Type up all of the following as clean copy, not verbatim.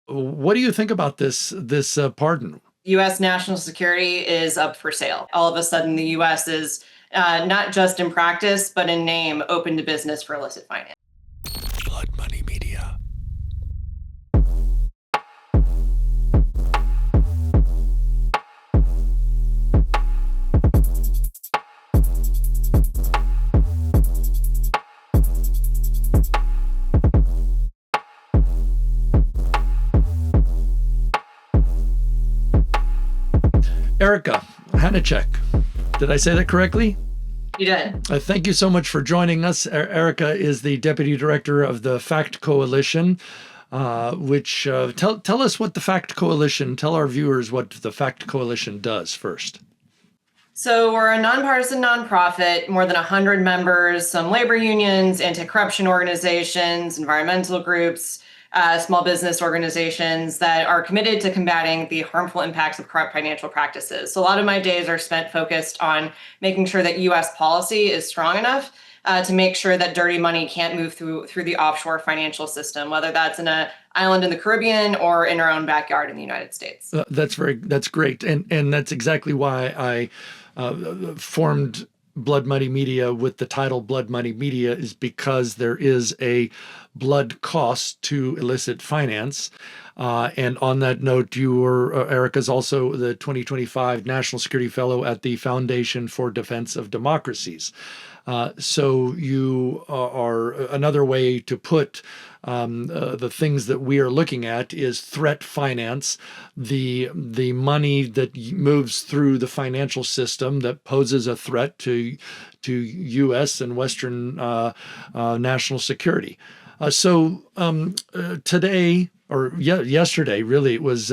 What do you think about this pardon? U.S. national security is up for sale. All of a sudden, the U.S. is not just in practice, but in name, open to business for illicit finance. Blood Money Media. Erica Hanichak. Did I say that correctly? You did. Thank you so much for joining us. Erica is the Deputy Director of the FACT Coalition, which tell us what the FACT Coalition, tell our viewers what the FACT Coalition does first. So we're a nonpartisan nonprofit, more than 100 members, some labor unions, anti-corruption organizations, environmental groups, small business organizations that are committed to combating the harmful impacts of corrupt financial practices. So a lot of my days are spent focused on making sure that U.S. policy is strong enough to make sure that dirty money can't move through the offshore financial system, whether that's in an island in the Caribbean or in our own backyard in the United States. That's great, and that's exactly why I formed Blood Money Media with the title Blood Money Media, is because there is a blood cost to illicit finance. And on that note, Erica's also the 2025 National Security Fellow at the Foundation for Defense of Democracies. So you are another way to put the things that we are looking at is threat finance, the money that moves through the financial system that poses a threat to U.S. and Western national security. Today, or yesterday, really, it was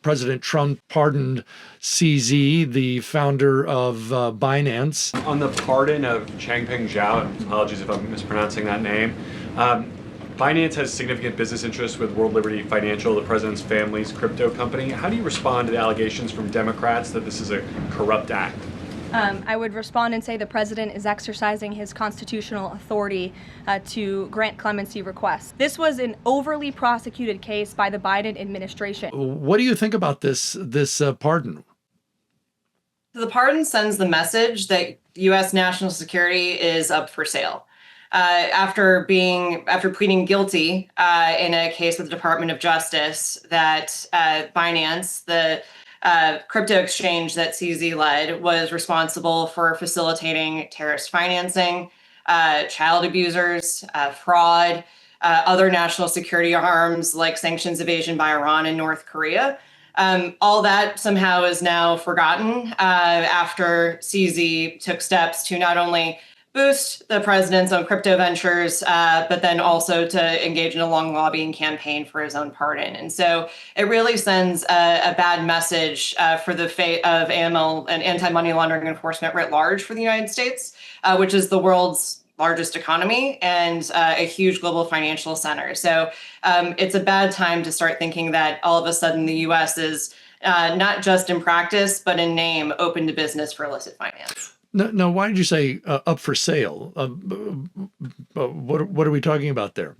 President Trump pardoned CZ, the founder of Binance. On the pardon of Changpeng Zhao, apologies if I'm mispronouncing that name, Binance has significant business interests with World Liberty Financial, the president's family's crypto company. How do you respond to the allegations from Democrats that this is a corrupt act? I would respond and say the president is exercising his constitutional authority to grant clemency requests. This was an overly prosecuted case by the Biden administration. What do you think about this pardon? The pardon sends the message that U.S. national security is up for sale. After pleading guilty in a case with the Department of Justice, that Binance, the crypto exchange that CZ led, was responsible for facilitating terrorist financing, child abusers, fraud, other national security harms like sanctions evasion by Iran and North Korea. All that somehow is now forgotten after CZ took steps to not only boost the president's own crypto ventures, but then also to engage in a long lobbying campaign for his own pardon. And so it really sends a bad message for the fate of AML and anti-money laundering enforcement writ large for the United States, which is the world's largest economy and a huge global financial center. So it's a bad time to start thinking that all of a sudden the U.S. is not just in practice, but in name, open to business for illicit finance. No, why did you say up for sale? What are we talking about there?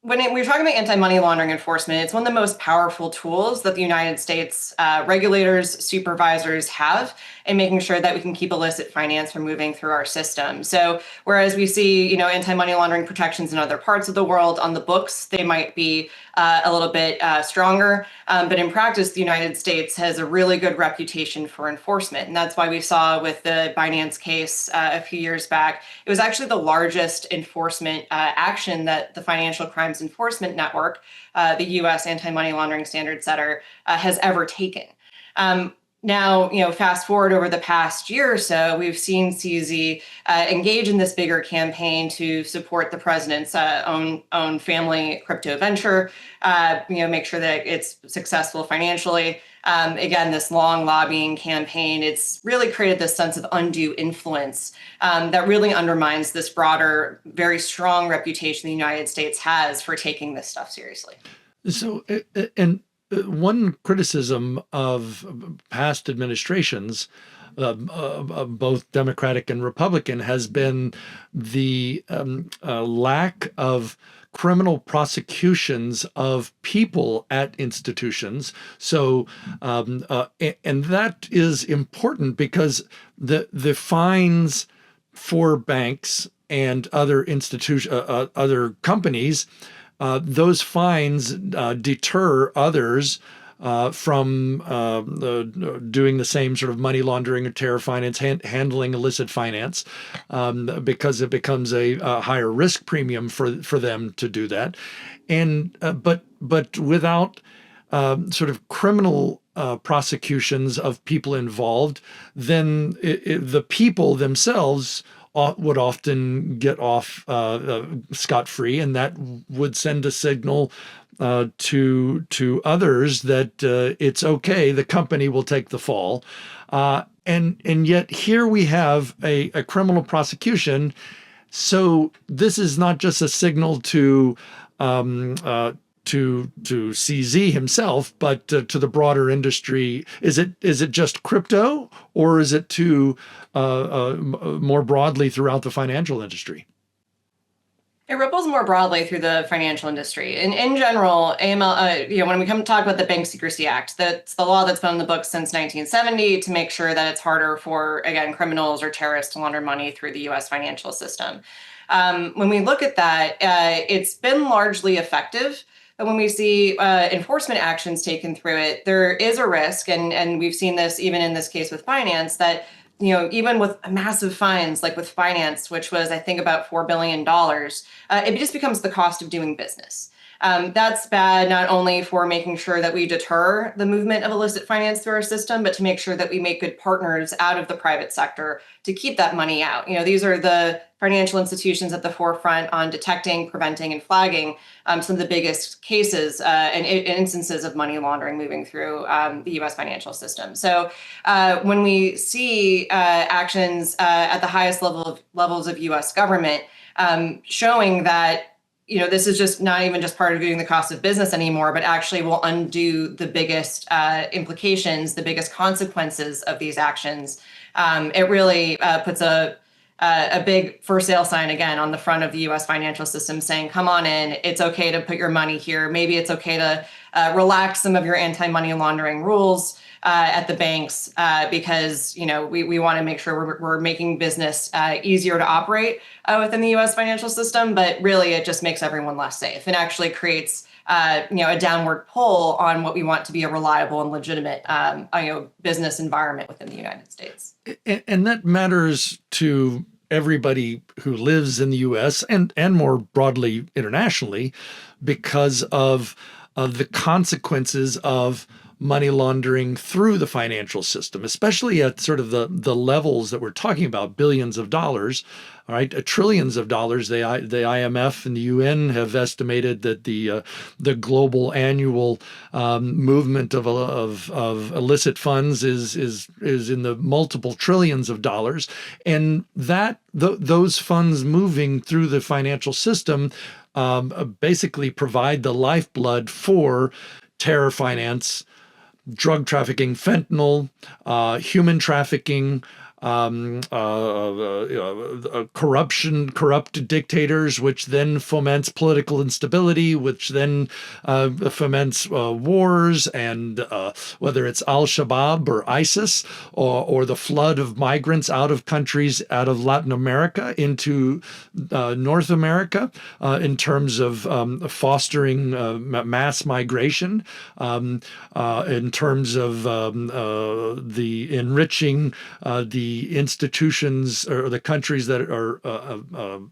When we're talking about anti-money laundering enforcement, it's one of the most powerful tools that the United States regulators, supervisors have in making sure that we can keep illicit finance from moving through our system. So whereas we see, anti-money laundering protections in other parts of the world on the books, they might be a little bit stronger. But in practice, the United States has a really good reputation for enforcement. And that's why we saw with the Binance case a few years back, it was actually the largest enforcement action that the Financial Crimes Enforcement Network, the U.S. Anti-Money Laundering Standard Setter, has ever taken. Now, fast forward over the past year or so, we've seen CZ engage in this bigger campaign to support the president's own family crypto venture, make sure that it's successful financially. Again, this long lobbying campaign, it's really created this sense of undue influence that really undermines this broader, very strong reputation the United States has for taking this stuff seriously. So, and one criticism of past administrations, both Democratic and Republican, has been the lack of criminal prosecutions of people at institutions. So, and that is important because the fines for banks and other other companies, those fines deter others from doing the same sort of money laundering or terror finance, handling illicit finance, because it becomes a higher risk premium for them to do that. And but without sort of criminal prosecutions of people involved, then the people themselves would often get off scot-free, and that would send a signal to others that it's okay, the company will take the fall. And yet here we have a criminal prosecution. So this is not just a signal to CZ himself, but to the broader industry. Is it just crypto, or is it to more broadly throughout the financial industry? It ripples more broadly through the financial industry. And in general, AML, when we come to talk about the Bank Secrecy Act, that's the law that's been on the books since 1970 to make sure that it's harder for, again, criminals or terrorists to launder money through the U.S. financial system. When we look at that, it's been largely effective. But when we see enforcement actions taken through it, there is a risk, and we've seen this even in this case with finance, that even with massive fines, like with finance, which was, I think, about $4 billion, it just becomes the cost of doing business. That's bad, not only for making sure that we deter the movement of illicit finance through our system, but to make sure that we make good partners out of the private sector to keep that money out. These are the financial institutions at the forefront on detecting, preventing, and flagging some of the biggest cases and instances of money laundering moving through the U.S. financial system. So when we see actions at the highest levels of U.S. government showing that this is just not even just part of doing the cost of business anymore, but actually will undo the biggest implications, the biggest consequences of these actions. It really puts a big for sale sign again on the front of the U.S. financial system saying, come on in, it's okay to put your money here. Maybe it's okay to relax some of your anti-money laundering rules at the banks because we want to make sure we're making business easier to operate within the U.S. financial system, but really it just makes everyone less safe and actually creates a downward pull on what we want to be a reliable and legitimate business environment within the United States. And that matters to everybody who lives in the U.S. and more broadly internationally because of the consequences of money laundering through the financial system, especially at sort of the levels that we're talking about, billions of dollars, all right, trillions of dollars. The IMF and the UN have estimated that the global annual movement of illicit funds is in the multiple trillions of dollars, and that those funds moving through the financial system basically provide the lifeblood for terror finance, drug trafficking, fentanyl, human trafficking, corrupt dictators, which then foments political instability, which then foments wars, and whether it's Al-Shabaab or ISIS, or the flood of migrants out of countries, out of Latin America into North America, in terms of fostering mass migration, in terms of the enriching the institutions or the countries that are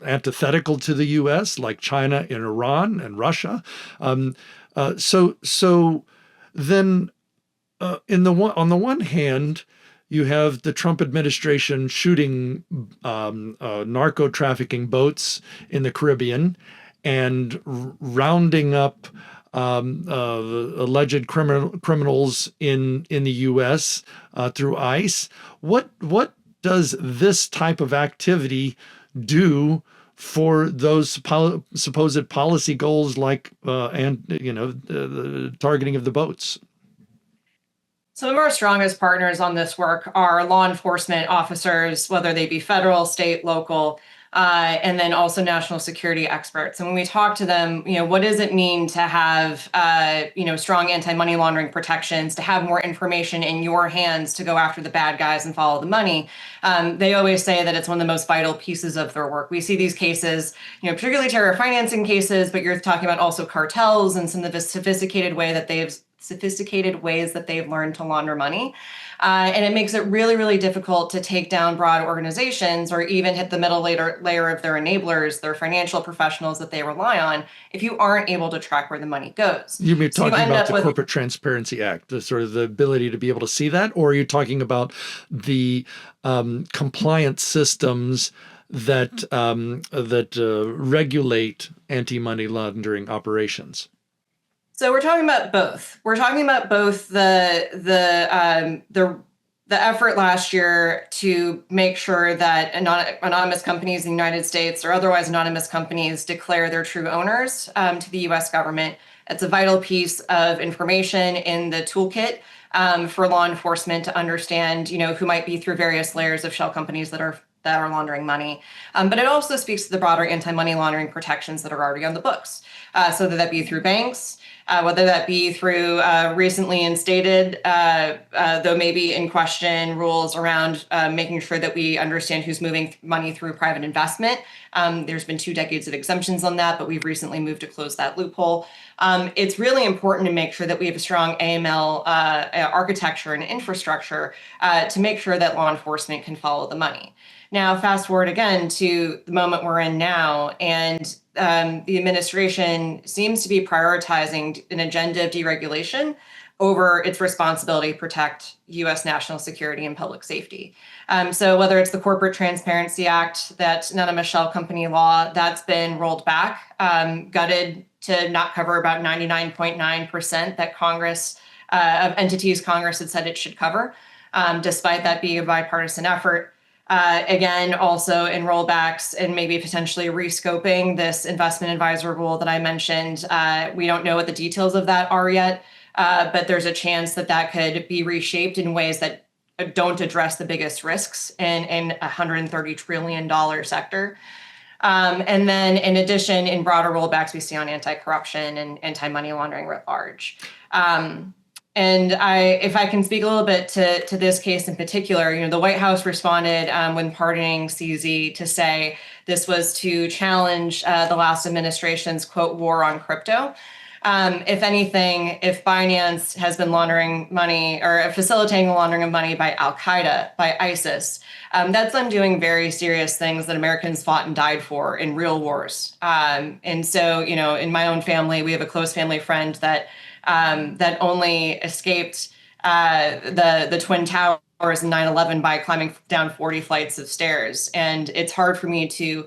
antithetical to the U.S., like China and Iran and Russia. So then, on the one hand, you have the Trump administration shooting narco trafficking boats in the Caribbean and rounding up alleged criminals in the U.S. Through ICE. What does this type of activity do for those supposed policy goals like the targeting of the boats? Some of our strongest partners on this work are law enforcement officers, whether they be federal, state, local, and then also national security experts. And when we talk to them, what does it mean to have, strong anti-money laundering protections, to have more information in your hands to go after the bad guys and follow the money? They always say that it's one of the most vital pieces of their work. We see these cases, particularly terror financing cases, but you're talking about also cartels and some of the sophisticated ways that they've learned to launder money. And it makes it really, really difficult to take down broad organizations or even hit the middle layer of their enablers, their financial professionals that they rely on, if you aren't able to track where the money goes. You mean talking about the Corporate Transparency Act, the sort of the ability to be able to see that, or are you talking about the compliance systems that regulate anti-money laundering operations? So we're talking about both. We're talking about both the effort last year to make sure that anonymous companies in the United States or otherwise anonymous companies declare their true owners to the U.S. government. It's a vital piece of information in the toolkit for law enforcement to understand, who might be through various layers of shell companies that are laundering money. But it also speaks to the broader anti-money laundering protections that are already on the books. So that be through banks, whether that be through recently instated, though maybe in question, rules around making sure that we understand who's moving money through private investment. There's been 2 decades of exemptions on that, but we've recently moved to close that loophole. It's really important to make sure that we have a strong AML architecture and infrastructure to make sure that law enforcement can follow the money. Now, fast forward again to the moment we're in now, and the administration seems to be prioritizing an agenda of deregulation over its responsibility to protect U.S. national security and public safety. So whether it's the Corporate Transparency Act, that anonymous shell company law, that's been rolled back, gutted to not cover about 99.9% that of entities Congress had said it should cover, despite that being a bipartisan effort. Again, also in rollbacks and maybe potentially rescoping this investment advisor rule that I mentioned. We don't know what the details of that are yet, but there's a chance that could be reshaped in ways that don't address the biggest risks in a $130 trillion sector. And then in addition, in broader rollbacks, we see on anti-corruption and anti-money laundering writ large. And if I can speak a little bit to this case in particular, the White House responded when pardoning CZ to say this was to challenge the last administration's, quote, war on crypto. If anything, if Binance has been laundering money or facilitating the laundering of money by Al-Qaeda, by ISIS, that's them doing very serious things that Americans fought and died for in real wars. And so, in my own family, we have a close family friend that only escaped the Twin Towers in 9/11 by climbing down 40 flights of stairs. And it's hard for me to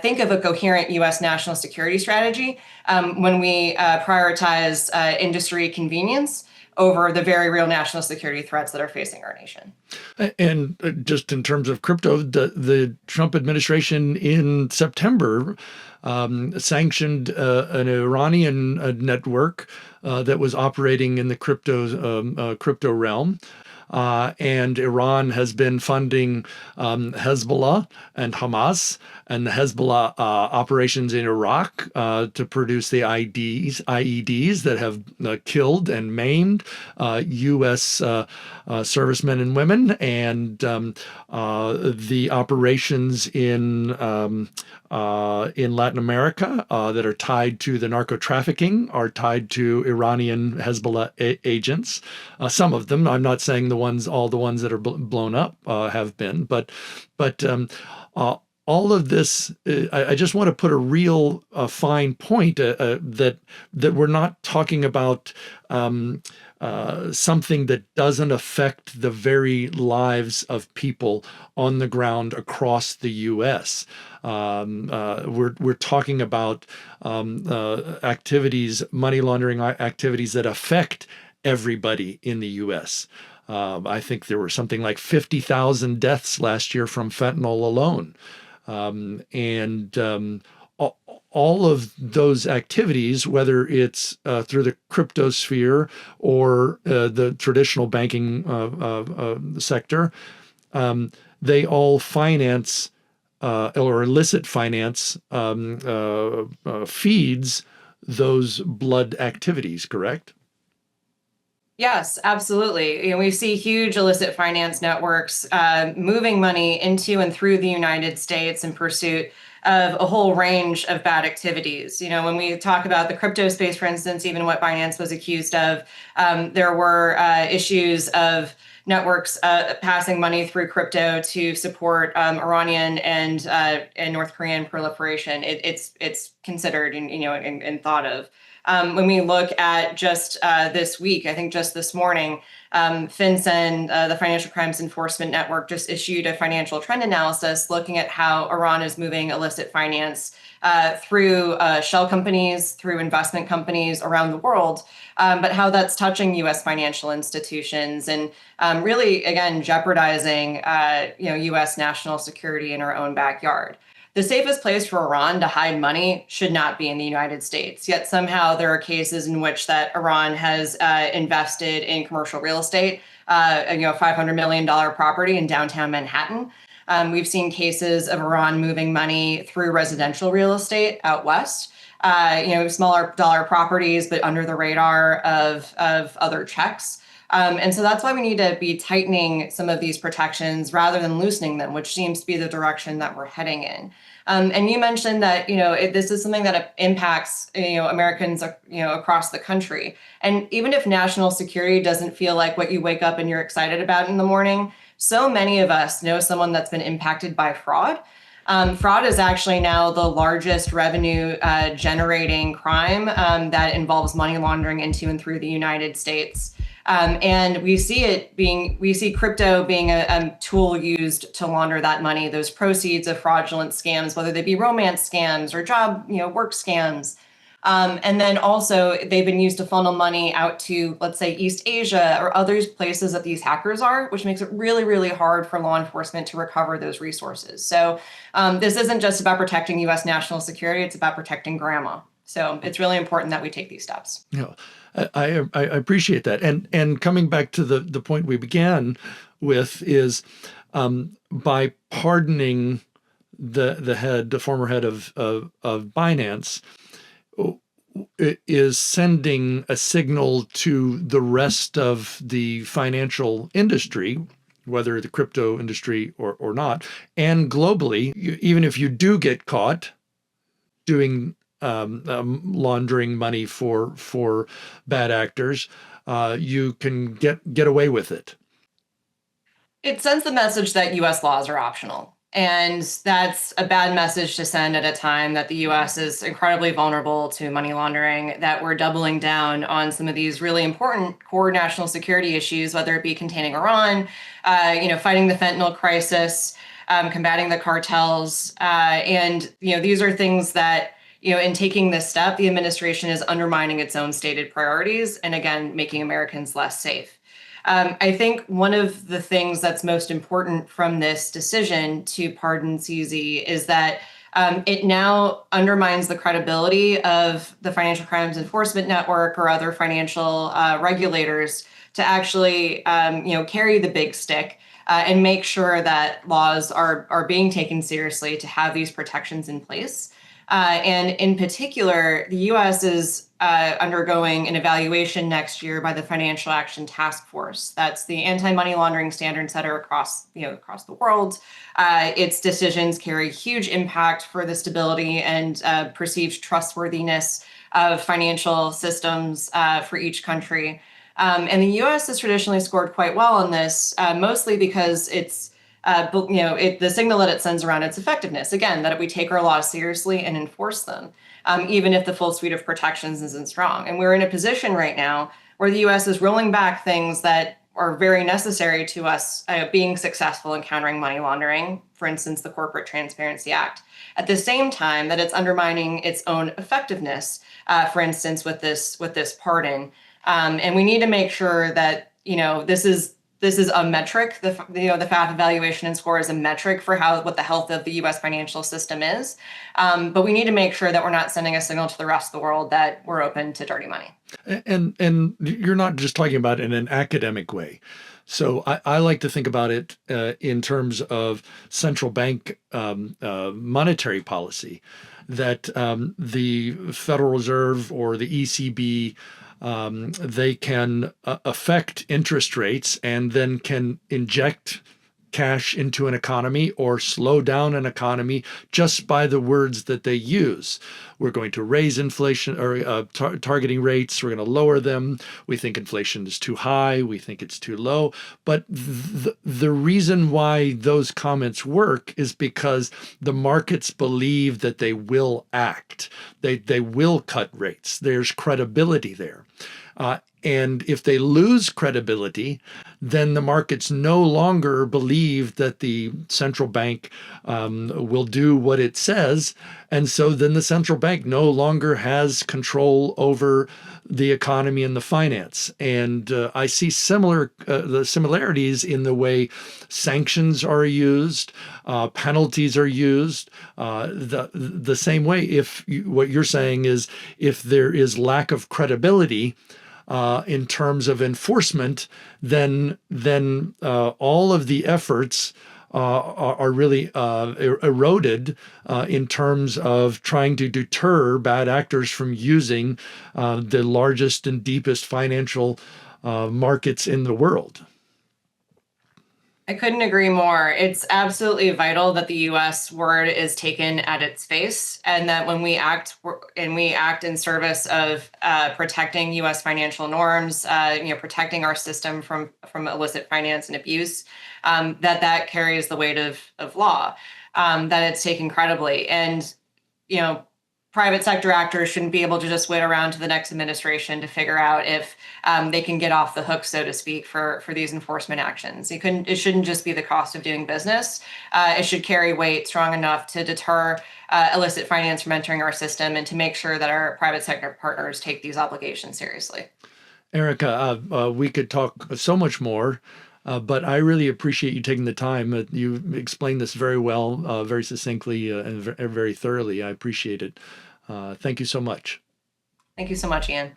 think of a coherent U.S. national security strategy when we prioritize industry convenience over the very real national security threats that are facing our nation. And just in terms of crypto, the Trump administration in September sanctioned an Iranian network that was operating in the crypto realm. And Iran has been funding Hezbollah and Hamas and the Hezbollah operations in Iraq to produce the IEDs that have killed and maimed U.S. Servicemen and women, and the operations in Latin America that are tied to the narco trafficking are tied to Iranian Hezbollah agents. Some of them, I'm not saying all the ones that are blown up have been, but all of this, I just want to put a real fine point that we're not talking about something that doesn't affect the very lives of people on the ground across the U.S. We're talking about activities, money laundering activities that affect everybody in the U.S. I think there were something like 50,000 deaths last year from fentanyl alone. All of those activities, whether it's through the crypto sphere or the traditional banking sector, they all finance or illicit finance feeds those blood activities, correct? Yes, absolutely. We see huge illicit finance networks moving money into and through the United States in pursuit of a whole range of bad activities. When we talk about the crypto space, for instance, even what Binance was accused of, there were issues of networks passing money through crypto to support Iranian and North Korean proliferation. It's considered and thought of. When we look at just this week, I think just this morning, FinCEN, the Financial Crimes Enforcement Network, just issued a financial trend analysis looking at how Iran is moving illicit finance through shell companies, through investment companies around the world, but how that's touching U.S. financial institutions and really, again, jeopardizing U.S. national security in our own backyard. The safest place for Iran to hide money should not be in the United States. Yet somehow there are cases in which that Iran has invested in commercial real estate, $500 million property in downtown Manhattan. We've seen cases of Iran moving money through residential real estate out west. Smaller dollar properties, but under the radar of other checks. And so that's why we need to be tightening some of these protections rather than loosening them, which seems to be the direction that we're heading in. And you mentioned that, this is something that impacts, Americans, across the country. And even if national security doesn't feel like what you wake up and you're excited about in the morning, so many of us know someone that's been impacted by fraud. Fraud is actually now the largest revenue generating crime that involves money laundering into and through the United States. And we see crypto being a tool used to launder that money, those proceeds of fraudulent scams, whether they be romance scams or job, work scams. And then also they've been used to funnel money out to, let's say, East Asia or other places that these hackers are, which makes it really, really hard for law enforcement to recover those resources. So this isn't just about protecting U.S. national security, it's about protecting grandma. So it's really important that we take these steps. Yeah, I appreciate that. And coming back to the point we began with is by pardoning the former head of Binance, it is sending a signal to the rest of the financial industry, whether the crypto industry or not, and globally, even if you do get caught doing laundering money for bad actors, you can get away with it. It sends the message that U.S. laws are optional. And that's a bad message to send at a time that the U.S. is incredibly vulnerable to money laundering, that we're doubling down on some of these really important core national security issues, whether it be containing Iran, fighting the fentanyl crisis, combating the cartels. And these are things that, in taking this step, the administration is undermining its own stated priorities and, again, making Americans less safe. I think one of the things that's most important from this decision to pardon CZ is that it now undermines the credibility of the Financial Crimes Enforcement Network or other financial regulators to actually, carry the big stick and make sure that laws are being taken seriously to have these protections in place. And in particular, the U.S. is undergoing an evaluation next year by the Financial Action Task Force. That's the anti-money-laundering standard setter across the world. Its decisions carry huge impact for the stability and perceived trustworthiness of financial systems for each country. And the U.S. has traditionally scored quite well on this, mostly because it's the signal that it sends around its effectiveness, again, that we take our laws seriously and enforce them, even if the full suite of protections isn't strong. And we're in a position right now where the U.S. is rolling back things that are very necessary to us being successful in countering money laundering, for instance, the Corporate Transparency Act, at the same time that it's undermining its own effectiveness, for instance, with this pardon. And we need to make sure that, this this is a metric. The FAF evaluation and score is a metric for what the health of the U.S. financial system is. But we need to make sure that we're not sending a signal to the rest of the world that we're open to dirty money. And you're not just talking about it in an academic way. So I like to think about it in terms of central bank monetary policy, that the Federal Reserve or the ECB, they can affect interest rates and then can inject cash into an economy or slow down an economy just by the words that they use. We're going to raise inflation or targeting rates. We're going to lower them. We think inflation is too high. We think it's too low. But the reason why those comments work is because the markets believe that they will act. They will cut rates. There's credibility there. And if they lose credibility, then the markets no longer believe that the central bank will do what it says. And so then the central bank no longer has control over the economy and the finance. And I see the similarities in the way sanctions are used, penalties are used, the same way. What you're saying is if there is lack of credibility in terms of enforcement, then all of the efforts are really eroded in terms of trying to deter bad actors from using the largest and deepest financial markets in the world. I couldn't agree more. It's absolutely vital that the U.S. word is taken at its face, and that when we act in service of protecting U.S. financial norms, protecting our system from illicit finance and abuse, that carries the weight of law, that it's taken credibly. And private sector actors shouldn't be able to just wait around to the next administration to figure out if they can get off the hook, so to speak, for these enforcement actions. It shouldn't just be the cost of doing business. It should carry weight strong enough to deter illicit finance from entering our system and to make sure that our private sector partners take these obligations seriously. Erica, we could talk so much more. But I really appreciate you taking the time. You explained this very well, very succinctly, and very thoroughly. I appreciate it. Thank you so much. Thank you so much, Ian.